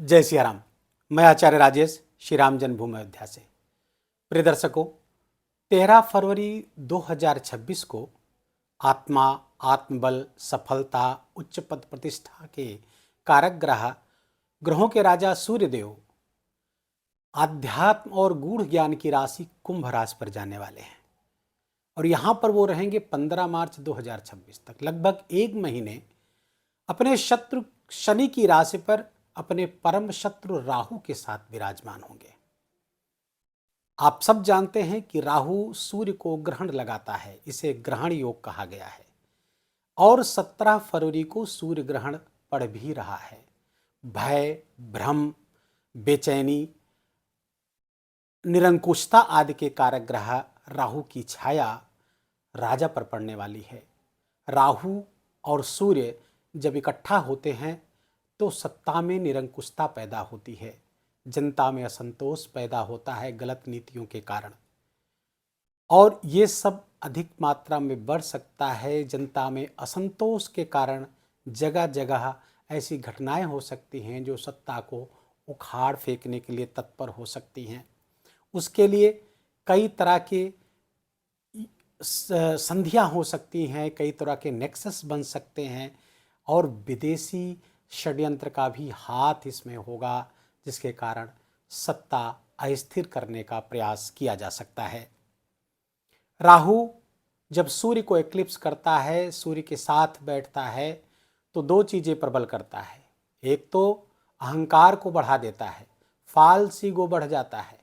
जय सिया राम। मैं आचार्य राजेश श्री राम जन्मभूमि अयोध्या से। प्रिय दर्शकों, 13 फरवरी 2026 को आत्मा, आत्मबल, सफलता, उच्च पद प्रतिष्ठा के कारक ग्रहों के राजा सूर्यदेव आध्यात्म और गूढ़ ज्ञान की राशि कुंभ राशि पर जाने वाले हैं और यहाँ पर वो रहेंगे 15 मार्च 2026 तक, लगभग एक महीने अपने शत्रु शनि की राशि पर अपने परम शत्रु राहु के साथ विराजमान होंगे। आप सब जानते हैं कि राहु सूर्य को ग्रहण लगाता है, इसे ग्रहण योग कहा गया है और 17 फरवरी को सूर्य ग्रहण पड़ भी रहा है। भय, भ्रम, बेचैनी, निरंकुशता आदि के कारक ग्रह राहु की छाया राजा पर पड़ने वाली है। राहु और सूर्य जब इकट्ठा होते हैं तो सत्ता में निरंकुशता पैदा होती है, जनता में असंतोष पैदा होता है गलत नीतियों के कारण, और ये सब अधिक मात्रा में बढ़ सकता है। जनता में असंतोष के कारण जगह जगह ऐसी घटनाएं हो सकती हैं जो सत्ता को उखाड़ फेंकने के लिए तत्पर हो सकती हैं। उसके लिए कई तरह के संधियां हो सकती हैं, कई तरह के नेक्सस बन सकते हैं और विदेशी षड्यंत्र का भी हाथ इसमें होगा, जिसके कारण सत्ता अस्थिर करने का प्रयास किया जा सकता है। राहु जब सूर्य को एक्लिप्स करता है, सूर्य के साथ बैठता है, तो दो चीज़ें प्रबल करता है। एक तो अहंकार को बढ़ा देता है, फाल्स ईगो बढ़ जाता है,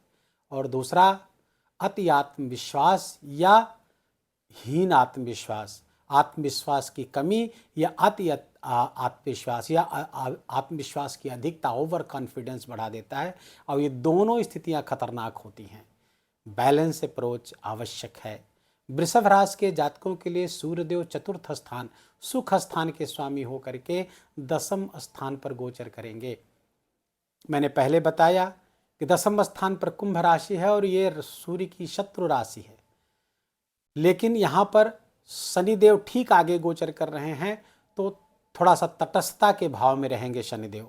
और दूसरा अति आत्मविश्वास या हीन आत्मविश्वास, आत्मविश्वास की कमी या अति आत्मविश्वास या आत्मविश्वास की अधिकता, ओवर कॉन्फिडेंस बढ़ा देता है और ये दोनों स्थितियां खतरनाक होती हैं। बैलेंस अप्रोच आवश्यक है। वृषभ राशि के जातकों के लिए सूर्यदेव चतुर्थ स्थान, सुख स्थान के स्वामी होकर के 10वें स्थान पर गोचर करेंगे। मैंने पहले बताया कि 10वें स्थान पर कुंभ राशि है और ये सूर्य की शत्रु राशि है, लेकिन यहाँ पर शनिदेव ठीक आगे गोचर कर रहे हैं तो थोड़ा सा तटस्थता के भाव में रहेंगे शनिदेव,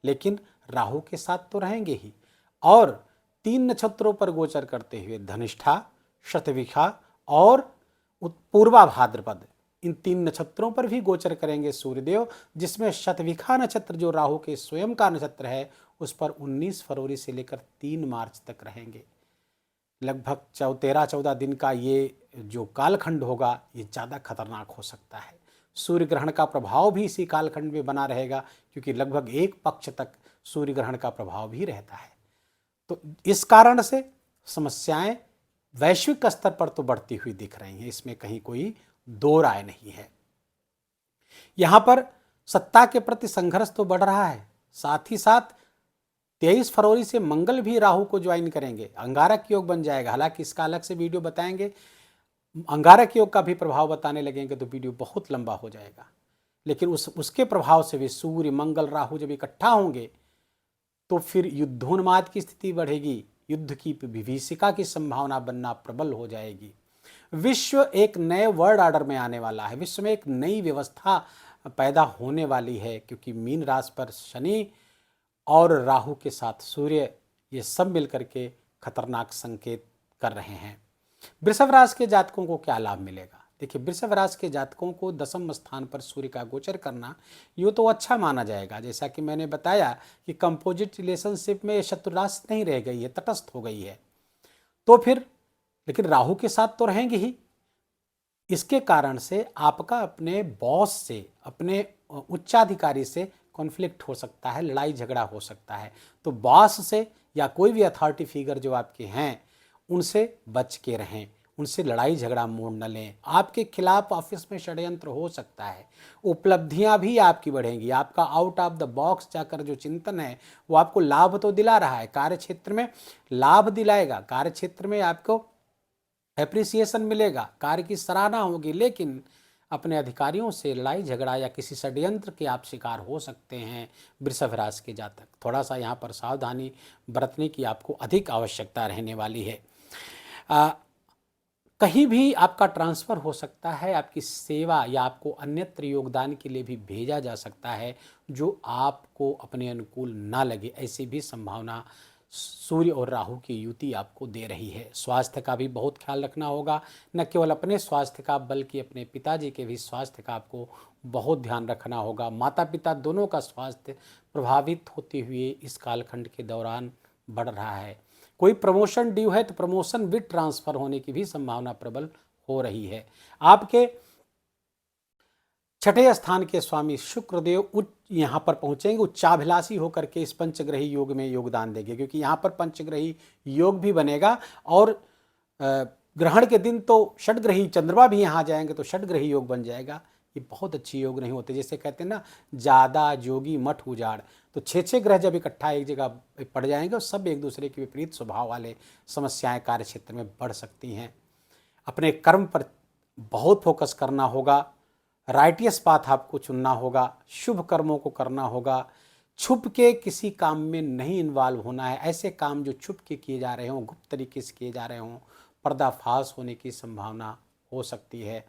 लेकिन राहु के साथ तो रहेंगे ही। और 3 नक्षत्रों पर गोचर करते हुए धनिष्ठा, शतभिषा और पूर्वा भाद्रपद, इन 3 नक्षत्रों पर भी गोचर करेंगे सूर्यदेव, जिसमें शतभिषा नक्षत्र जो राहु के स्वयं का नक्षत्र है उस पर 19 फरवरी से लेकर 3 मार्च तक रहेंगे। लगभग 13-14 दिन का ये जो कालखंड होगा ये ज़्यादा खतरनाक हो सकता है। सूर्य ग्रहण का प्रभाव भी इसी कालखंड में बना रहेगा, क्योंकि लगभग एक पक्ष तक सूर्य ग्रहण का प्रभाव भी रहता है। तो इस कारण से समस्याएं वैश्विक स्तर पर तो बढ़ती हुई दिख रही हैं, इसमें कहीं कोई दो राय नहीं है। यहाँ पर सत्ता के प्रति संघर्ष तो बढ़ रहा है, साथ ही साथ 23 फरवरी से मंगल भी राहु को ज्वाइन करेंगे, अंगारक योग बन जाएगा। हालांकि इसका अलग से वीडियो बताएंगे, अंगारक योग का भी प्रभाव बताने लगेंगे तो वीडियो बहुत लंबा हो जाएगा। लेकिन उसके प्रभाव से भी सूर्य, मंगल, राहु जब इकट्ठा होंगे तो फिर युद्धोन्माद की स्थिति बढ़ेगी, युद्ध की विभीषिका की संभावना बनना प्रबल हो जाएगी। विश्व एक नए वर्ल्ड ऑर्डर में आने वाला है, विश्व में एक नई व्यवस्था पैदा होने वाली है, क्योंकि मीन राशि पर शनि और राहु के साथ सूर्य, ये सब मिलकर के खतरनाक संकेत कर रहे हैं। वृषभ राशि के जातकों को क्या लाभ मिलेगा? देखिए, वृषभ राशि के जातकों को 10वें स्थान पर सूर्य का गोचर करना ये तो अच्छा माना जाएगा। जैसा कि मैंने बताया कि कंपोजिट रिलेशनशिप में शत्रु राशि नहीं रह गई है, तटस्थ हो गई है, तो फिर लेकिन राहु के साथ तो रहेंगे ही। इसके कारण से आपका अपने बॉस से, अपने उच्चाधिकारी से कॉन्फ्लिक्ट हो सकता है, लड़ाई झगड़ा हो सकता है। तो बॉस से या कोई भी अथॉरिटी फिगर जो आपके हैं उनसे बच के रहें, उनसे लड़ाई झगड़ा मोड़ न लें। आपके खिलाफ ऑफिस में षड्यंत्र हो सकता है, उपलब्धियां भी आपकी बढ़ेंगी। आपका आउट ऑफ द बॉक्स जाकर जो चिंतन है वो आपको लाभ तो दिला रहा है, कार्य क्षेत्र में लाभ दिलाएगा, कार्य क्षेत्र में आपको एप्रिसिएशन मिलेगा, कार्य की सराहना होगी, लेकिन अपने अधिकारियों से लड़ाई झगड़ा या किसी षड्यंत्र के आप शिकार हो सकते हैं। वृषभ राशि के जातक थोड़ा सा यहाँ पर सावधानी बरतने की आपको अधिक आवश्यकता रहने वाली है। कहीं भी आपका ट्रांसफ़र हो सकता है, आपकी सेवा या आपको अन्यत्र योगदान के लिए भी भेजा जा सकता है, जो आपको अपने अनुकूल ना लगे, ऐसी भी संभावना सूर्य और राहु की युति आपको दे रही है। स्वास्थ्य का भी बहुत ख्याल रखना होगा, न केवल अपने स्वास्थ्य का बल्कि अपने पिताजी के भी स्वास्थ्य का आपको बहुत ध्यान रखना होगा। माता पिता दोनों का स्वास्थ्य प्रभावित होते हुए इस कालखंड के दौरान बढ़ रहा है। कोई प्रमोशन ड्यू है तो प्रमोशन विद ट्रांसफर होने की भी संभावना प्रबल हो रही है। आपके छठे स्थान के स्वामी शुक्रदेव उच्च यहाँ पर पहुँचेंगे, उच्चाभिलाषी होकर के इस पंचग्रही योग में योगदान देंगे, क्योंकि यहाँ पर पंचग्रही योग भी बनेगा और ग्रहण के दिन तो षटग्रही चंद्रमा भी यहाँ जाएंगे तो षटग्रही योग बन जाएगा। ये बहुत अच्छी योग नहीं होते, जैसे कहते हैं ना, ज़्यादा जोगी मठ उजाड़। तो छः ग्रह जब इकट्ठा एक जगह पड़ जाएंगे और सब एक दूसरे के विपरीत स्वभाव वाले समस्याएं कार्य क्षेत्र में बढ़ सकती हैं। अपने कर्म पर बहुत फोकस करना होगा, राइटियस पाथ आपको चुनना होगा, शुभ कर्मों को करना होगा, छुप के किसी काम में नहीं इन्वॉल्व होना है। ऐसे काम जो छुप के किए जा रहे हों, गुप्त तरीके से किए जा रहे हों, पर्दाफाश होने की संभावना हो सकती है।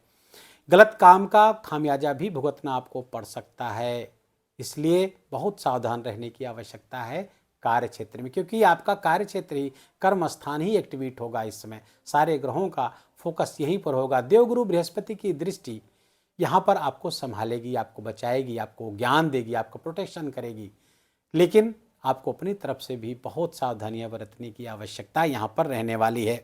गलत काम का खामियाजा भी भुगतना आपको पड़ सकता है, इसलिए बहुत सावधान रहने की आवश्यकता है कार्य क्षेत्र में, क्योंकि आपका कार्य क्षेत्र ही, कर्म स्थान ही एक्टिवेट होगा। इस समय सारे ग्रहों का फोकस यहीं पर होगा। देवगुरु बृहस्पति की दृष्टि यहाँ पर आपको संभालेगी, आपको बचाएगी, आपको ज्ञान देगी, आपको प्रोटेक्शन करेगी, लेकिन आपको अपनी तरफ से भी बहुत सावधानियां बरतने की आवश्यकता यहाँ पर रहने वाली है।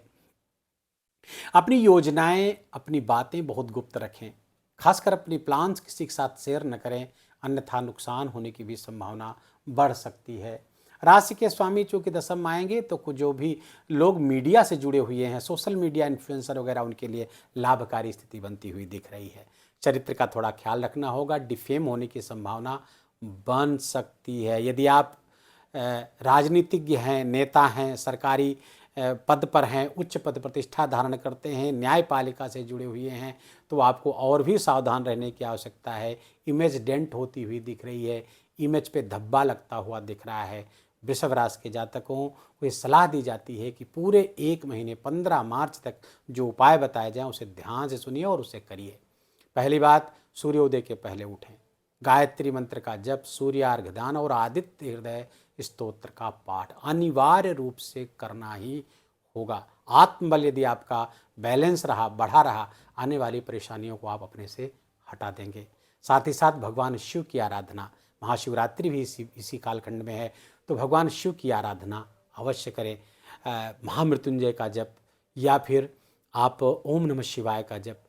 अपनी योजनाएं, अपनी बातें बहुत गुप्त रखें, खासकर अपनी प्लान्स किसी के साथ शेयर न करें, अन्यथा नुकसान होने की भी संभावना बढ़ सकती है। राशि के स्वामी चूँकि दशम आएंगे तो कुछ जो भी लोग मीडिया से जुड़े हुए हैं, सोशल मीडिया इन्फ्लुएंसर वगैरह, उनके लिए लाभकारी स्थिति बनती हुई दिख रही है। चरित्र का थोड़ा ख्याल रखना होगा, डिफेम होने की संभावना बन सकती है। यदि आप राजनीतिज्ञ हैं, नेता हैं, सरकारी पद पर हैं, उच्च पद प्रतिष्ठा धारण करते हैं, न्यायपालिका से जुड़े हुए हैं, तो आपको और भी सावधान रहने की आवश्यकता है। इमेज डेंट होती हुई दिख रही है, इमेज पे धब्बा लगता हुआ दिख रहा है। वृषभ राशि के जातकों को ये सलाह दी जाती है कि पूरे 1 महीने 15 मार्च तक जो उपाय बताए जाएं उसे ध्यान से सुनिए और उसे करिए। पहली बात, सूर्योदय के पहले उठें, गायत्री मंत्र का जप, सूर्यार्घ दान और आदित्य हृदय स्तोत्र का पाठ अनिवार्य रूप से करना ही होगा। आत्मबल यदि आपका बैलेंस रहा, बढ़ा रहा, आने वाली परेशानियों को आप अपने से हटा देंगे। साथ ही साथ भगवान शिव की आराधना, महाशिवरात्रि भी इसी कालखंड में है, तो भगवान शिव की आराधना अवश्य करें। महामृत्युंजय का जप या फिर आप ओम नमः शिवाय का जप,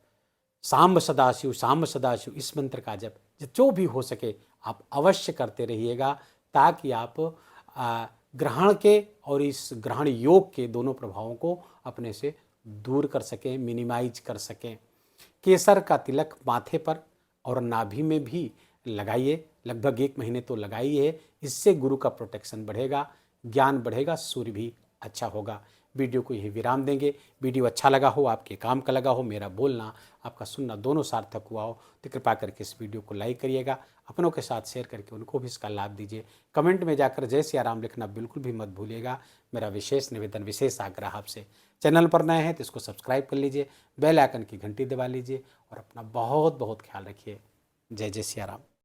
सांब सदाशिव इस मंत्र का जप, जो भी हो सके आप अवश्य करते रहिएगा, ताकि आप ग्रहण के और इस ग्रहण योग के दोनों प्रभावों को अपने से दूर कर सकें, मिनिमाइज कर सकें। केसर का तिलक माथे पर और नाभि में भी लगाइए, लगभग 1 महीने तो लगाइए। इससे गुरु का प्रोटेक्शन बढ़ेगा, ज्ञान बढ़ेगा, सूर्य भी अच्छा होगा। वीडियो को यही विराम देंगे। वीडियो अच्छा लगा हो, आपके काम का लगा हो, मेरा बोलना आपका सुनना दोनों सार्थक हुआ हो, तो कृपा करके इस वीडियो को लाइक करिएगा, अपनों के साथ शेयर करके उनको भी इसका लाभ दीजिए। कमेंट में जाकर जय सिया राम लिखना बिल्कुल भी मत भूलिएगा। मेरा विशेष निवेदन, विशेष आग्रह आपसे। चैनल पर नए हैं तो इसको सब्सक्राइब कर लीजिए, बेल आइकन की घंटी दबा लीजिए और अपना बहुत बहुत ख्याल रखिए। जय जय सिया राम।